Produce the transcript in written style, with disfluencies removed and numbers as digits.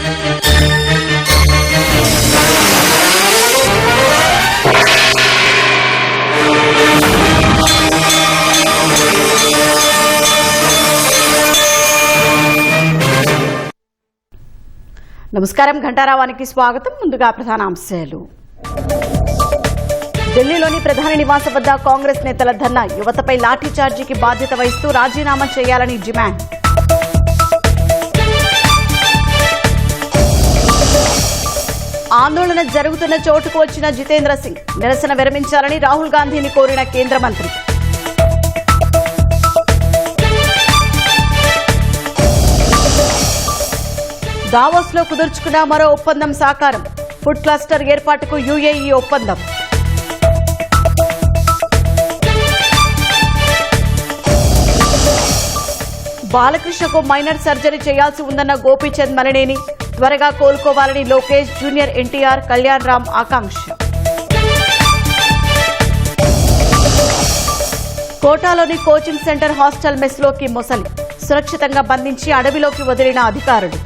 నమస్కారం, ఘంటారావానికి స్వాగతం. ముందుగా ప్రధాన అంశాలు. ఢిల్లీలోని ప్రధాని నివాసం వద్ద కాంగ్రెస్ నేతల ధర్నా. యువతపై లాఠీచార్జీకి బాధ్యత వహిస్తూ రాజీనామా చేయాలని డిమాండ్. ఆందోళన జరుగుతున్న చోటుకు వచ్చిన జితేంద్ర సింగ్. నిరసన విరమించాలని రాహుల్ గాంధీని కోరిన కేంద్ర మంత్రి. దావోస్ లో కుదుర్చుకున్న మరో ఒప్పందం సాకారం. ఫుడ్ క్లస్టర్ ఏర్పాటుకు యుఏఈ ఒప్పందం. బాలకృష్ణకు మైనర్ సర్జరీ చేయాల్సి ఉందన్న గోపీచంద్ మలినేని. త్వరగా కోలుకోవాలని లోకేష్, జూనియర్ ఎన్టీఆర్, కళ్యాణ్ రామ్ ఆకాంక్ష. కోటాలోని కోచింగ్ సెంటర్ హాస్టల్ మెస్లోకి మొసలి. సురక్షితంగా బంధించి అడవిలోకి వదిలిన అధికారులు.